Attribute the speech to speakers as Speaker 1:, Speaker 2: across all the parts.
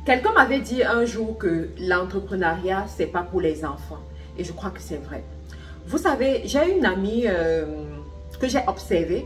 Speaker 1: Quelqu'un m'avait dit un jour que l'entrepreneuriat, c'est pas pour les enfants. Et je crois que c'est vrai. Vous savez, j'ai une amie que j'ai observée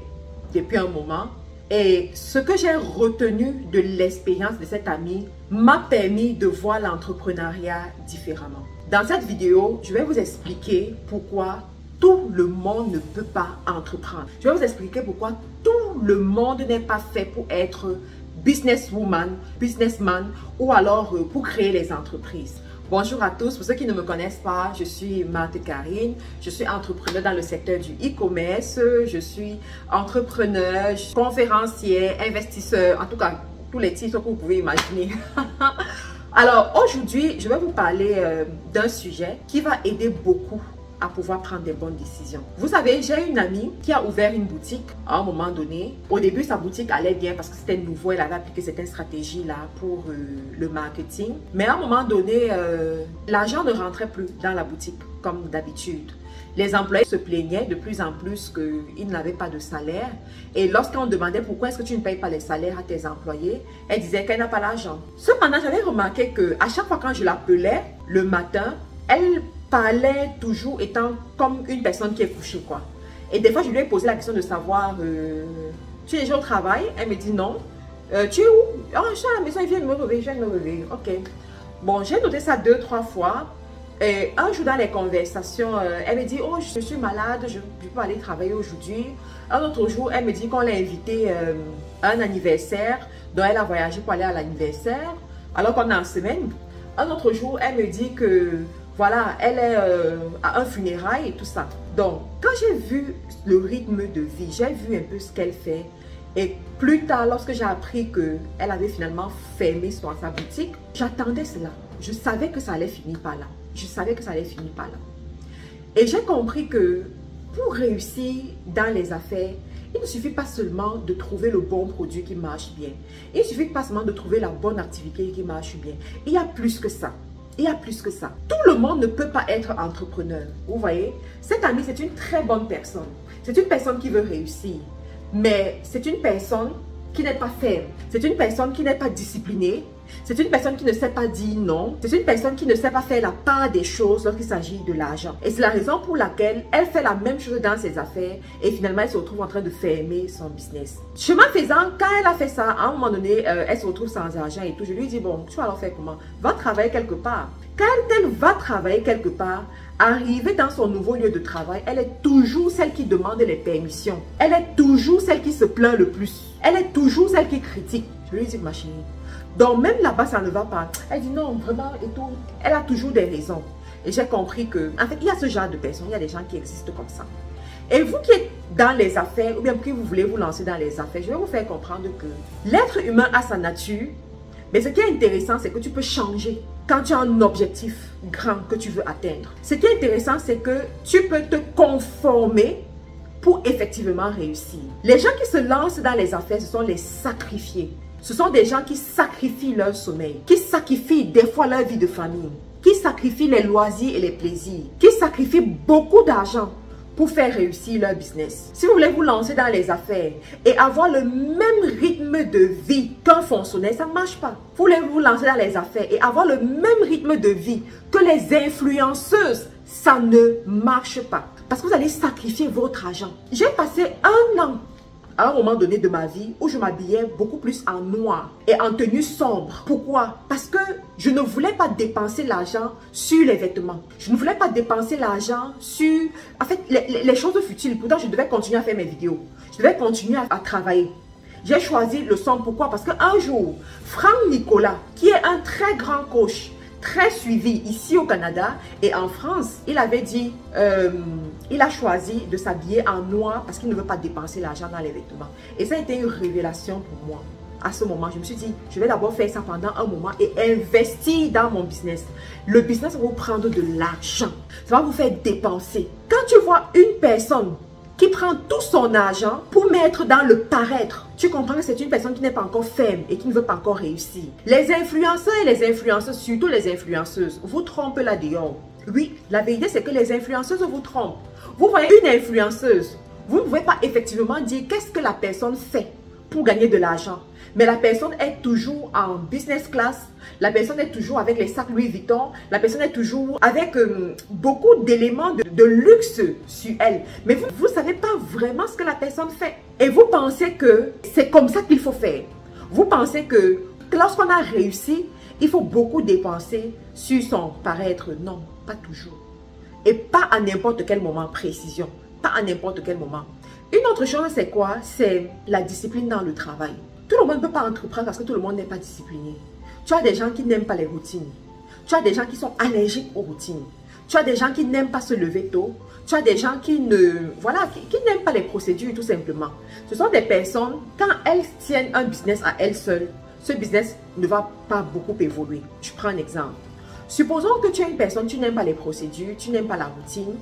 Speaker 1: depuis un moment. Et ce que j'ai retenu de l'expérience de cette amie m'a permis de voir l'entrepreneuriat différemment. Dans cette vidéo, je vais vous expliquer pourquoi tout le monde ne peut pas entreprendre. Je vais vous expliquer pourquoi tout le monde n'est pas fait pour être businesswoman, businessman ou alors pour créer les entreprises. Bonjour à tous, pour ceux qui ne me connaissent pas, je suis Marthe Karine, je suis entrepreneur dans le secteur du e-commerce, je suis entrepreneur, conférencière, investisseur, en tout cas tous les titres que vous pouvez imaginer. Alors aujourd'hui, je vais vous parler d'un sujet qui va aider beaucoup à pouvoir prendre des bonnes décisions. Vous savez, j'ai une amie qui a ouvert une boutique à un moment donné. Au début, sa boutique allait bien parce que c'était nouveau, elle avait appliqué certaines stratégies là pour le marketing. Mais à un moment donné, l'argent ne rentrait plus dans la boutique comme d'habitude. Les employés se plaignaient de plus en plus qu'ils n'avaient pas de salaire. Et lorsqu'on demandait pourquoi est-ce que tu ne payes pas les salaires à tes employés, elle disait qu'elle n'a pas l'argent. Cependant, j'avais remarqué qu'à chaque fois quand je l'appelais le matin, elle parlait toujours étant comme une personne qui est couchée, quoi. Et des fois, je lui ai posé la question de savoir, tu es déjà au travail? Elle me dit non. Tu es où? Oh, je suis à la maison, il vient me réveiller, je viens de me réveiller. Ok. Bon, j'ai noté ça 2-3 fois. Et un jour dans les conversations, elle me dit, oh, je suis malade, je peux pas aller travailler aujourd'hui. Un autre jour, elle me dit qu'on l'a invitée à un anniversaire, donc elle a voyagé pour aller à l'anniversaire, alors qu'on est en semaine. Un autre jour, elle me dit que voilà, elle est à un funérail et tout ça. Donc, quand j'ai vu le rythme de vie, j'ai vu un peu ce qu'elle fait. Et plus tard, lorsque j'ai appris qu'elle avait finalement fermé sa boutique, j'attendais cela. Je savais que ça allait finir par là. Je savais que ça allait finir par là. Et j'ai compris que pour réussir dans les affaires, il ne suffit pas seulement de trouver le bon produit qui marche bien. Il ne suffit pas seulement de trouver la bonne activité qui marche bien. Il y a plus que ça. Il y a plus que ça. Tout le monde ne peut pas être entrepreneur. Vous voyez, cette amie, c'est une très bonne personne. C'est une personne qui veut réussir. Mais c'est une personne qui n'est pas ferme. C'est une personne qui n'est pas disciplinée. C'est une personne qui ne sait pas dire non. C'est une personne qui ne sait pas faire la part des choses lorsqu'il s'agit de l'argent. Et c'est la raison pour laquelle elle fait la même chose dans ses affaires et finalement elle se retrouve en train de fermer son business. Chemin faisant, quand elle a fait ça, à un moment donné, elle se retrouve sans argent et tout. Je lui dis, bon, tu vas alors faire comment? Va travailler quelque part. Quand elle va travailler quelque part, arrivée dans son nouveau lieu de travail, elle est toujours celle qui demande les permissions. Elle est toujours celle qui se plaint le plus. Elle est toujours celle qui critique. Je lui dis, ma chérie. Donc même là-bas, ça ne va pas. Elle dit non, vraiment et tout. Elle a toujours des raisons. Et j'ai compris que, en fait, il y a ce genre de personnes, il y a des gens qui existent comme ça. Et vous qui êtes dans les affaires, ou bien que vous voulez vous lancer dans les affaires, je vais vous faire comprendre que l'être humain a sa nature. Mais ce qui est intéressant, c'est que tu peux changer quand tu as un objectif grand que tu veux atteindre. Ce qui est intéressant, c'est que tu peux te conformer pour effectivement réussir. Les gens qui se lancent dans les affaires, ce sont les sacrifiés. Ce sont des gens qui sacrifient leur sommeil, qui sacrifient des fois leur vie de famille, qui sacrifient les loisirs et les plaisirs, qui sacrifient beaucoup d'argent pour faire réussir leur business. Si vous voulez vous lancer dans les affaires et avoir le même rythme de vie qu'un fonctionnaire, ça ne marche pas. Vous voulez vous lancer dans les affaires et avoir le même rythme de vie que les influenceuses, ça ne marche pas. Parce que vous allez sacrifier votre argent. J'ai passé un an à un moment donné de ma vie où je m'habillais beaucoup plus en noir et en tenue sombre. Pourquoi? Parce que je ne voulais pas dépenser l'argent sur les vêtements. Je ne voulais pas dépenser l'argent sur, en fait, les choses futiles. Pourtant, je devais continuer à faire mes vidéos. Je devais continuer à travailler. J'ai choisi le sombre. Pourquoi? Parce qu'un jour, Franck Nicolas, qui est un très grand coach, très suivi ici au Canada et en France, il avait dit, il a choisi de s'habiller en noir parce qu'il ne veut pas dépenser l'argent dans les vêtements. Et ça a été une révélation pour moi. À ce moment, je me suis dit, je vais d'abord faire ça pendant un moment et investir dans mon business. Le business va vous prendre de l'argent. Ça va vous faire dépenser. Quand tu vois une personne qui prend tout son argent pour mettre dans le paraître, tu comprends que c'est une personne qui n'est pas encore ferme et qui ne veut pas encore réussir. Les influenceurs et les influenceuses, surtout les influenceuses, vous trompent là dehors. Oui, la vérité c'est que les influenceuses vous trompent. Vous voyez une influenceuse, vous ne pouvez pas effectivement dire qu'est-ce que la personne fait pour gagner de l'argent. mais la personne est toujours en business class, la personne est toujours avec les sacs Louis Vuitton, la personne est toujours avec beaucoup d'éléments de luxe sur elle. Mais vous ne savez pas vraiment ce que la personne fait. Et vous pensez que c'est comme ça qu'il faut faire. Vous pensez que lorsqu'on a réussi, il faut beaucoup dépenser sur son paraître. Non, pas toujours. Et pas à n'importe quel moment, précision. Pas à n'importe quel moment. Une autre chose, c'est quoi? C'est la discipline dans le travail. Tout le monde ne peut pas entreprendre parce que tout le monde n'est pas discipliné. Tu as des gens qui n'aiment pas les routines. Tu as des gens qui sont allergiques aux routines. Tu as des gens qui n'aiment pas se lever tôt. Tu as des gens qui n'aiment pas les procédures tout simplement. Ce sont des personnes, quand elles tiennent un business à elles seules, ce business ne va pas beaucoup évoluer. Je prends un exemple. Supposons que tu es une personne, tu n'aimes pas les procédures, tu n'aimes pas la routine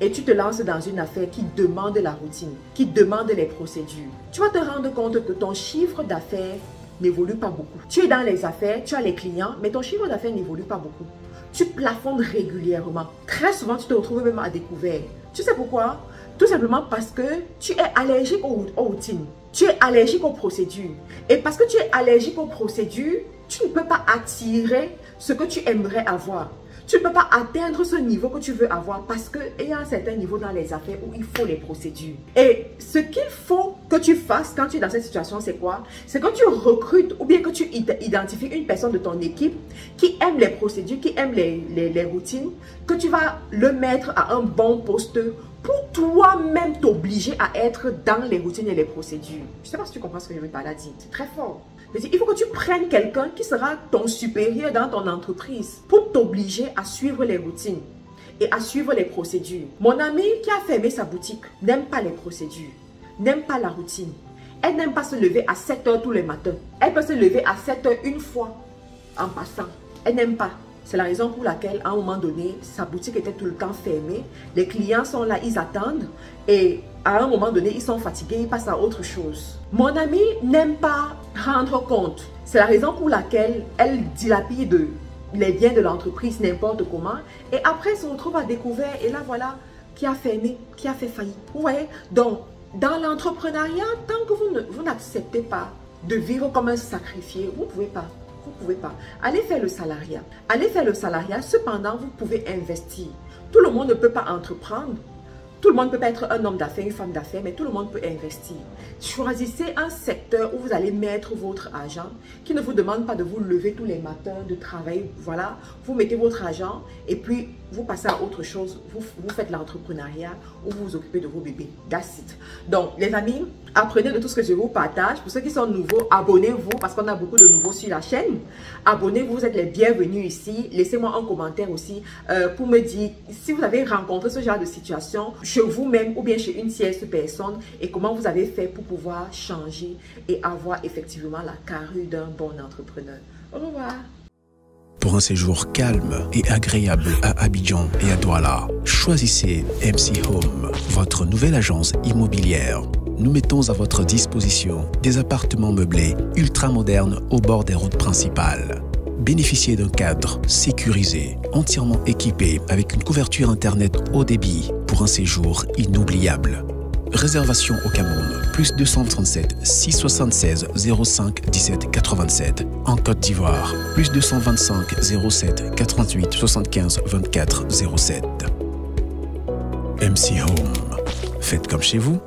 Speaker 1: et tu te lances dans une affaire qui demande la routine, qui demande les procédures. Tu vas te rendre compte que ton chiffre d'affaires n'évolue pas beaucoup. Tu es dans les affaires, tu as les clients, mais ton chiffre d'affaires n'évolue pas beaucoup. Tu plafonnes régulièrement. Très souvent, tu te retrouves même à découvert. Tu sais pourquoi? Tout simplement parce que tu es allergique aux routines. Tu es allergique aux procédures. Et parce que tu es allergique aux procédures, tu ne peux pas attirer ce que tu aimerais avoir. Tu ne peux pas atteindre ce niveau que tu veux avoir parce qu'il y a un certain niveau dans les affaires où il faut les procédures. Et ce qu'il faut que tu fasses quand tu es dans cette situation, c'est quoi? C'est que tu recrutes ou bien que tu identifies une personne de ton équipe qui aime les procédures, qui aime les routines, que tu vas le mettre à un bon poste pour toi-même t'obliger à être dans les routines et les procédures. Je ne sais pas si tu comprends ce que je veux par là dire. C'est très fort. Il faut que tu prennes quelqu'un qui sera ton supérieur dans ton entreprise pour t'obliger à suivre les routines et à suivre les procédures. Mon amie qui a fermé sa boutique n'aime pas les procédures, n'aime pas la routine. Elle n'aime pas se lever à 7 heures tous les matins. Elle peut se lever à 7 heures une fois en passant. Elle n'aime pas. C'est la raison pour laquelle, à un moment donné, sa boutique était tout le temps fermée. Les clients sont là, ils attendent. Et à un moment donné, ils sont fatigués, ils passent à autre chose. Mon amie n'aime pas rendre compte. C'est la raison pour laquelle elle dilapide les biens de l'entreprise n'importe comment. Et après, elle se retrouve à découvert. Et là, voilà, qui a fermé, qui a fait faillite. Vous voyez? Donc, dans l'entrepreneuriat, tant que vous n'acceptez pas de vivre comme un sacrifié, vous ne pouvez pas. Vous ne pouvez pas. Allez faire le salariat. Allez faire le salariat. Cependant, vous pouvez investir. Tout le monde ne peut pas entreprendre. Tout le monde ne peut pas être un homme d'affaires, une femme d'affaires, mais tout le monde peut investir. Choisissez un secteur où vous allez mettre votre argent, qui ne vous demande pas de vous lever tous les matins, de travailler. Voilà, vous mettez votre argent et puis vous passez à autre chose. Vous faites l'entrepreneuriat ou vous vous occupez de vos bébés. That's it. Donc, les amis, apprenez de tout ce que je vous partage. Pour ceux qui sont nouveaux, abonnez-vous parce qu'on a beaucoup de nouveaux sur la chaîne. Abonnez-vous, vous êtes les bienvenus ici. Laissez-moi un commentaire aussi pour me dire si vous avez rencontré ce genre de situation chez vous-même ou bien chez une tierce personne et comment vous avez fait pour pouvoir changer et avoir effectivement la carrure d'un bon entrepreneur. Au revoir.
Speaker 2: Pour un séjour calme et agréable à Abidjan et à Douala, choisissez MC Home, votre nouvelle agence immobilière. Nous mettons à votre disposition des appartements meublés ultra modernes au bord des routes principales. Bénéficiez d'un cadre sécurisé, entièrement équipé avec une couverture Internet haut débit pour un séjour inoubliable. Réservation au Cameroun, plus 237 676 05 17 87. En Côte d'Ivoire, plus 225 07 88 75 24 07. MC Home. Faites comme chez vous.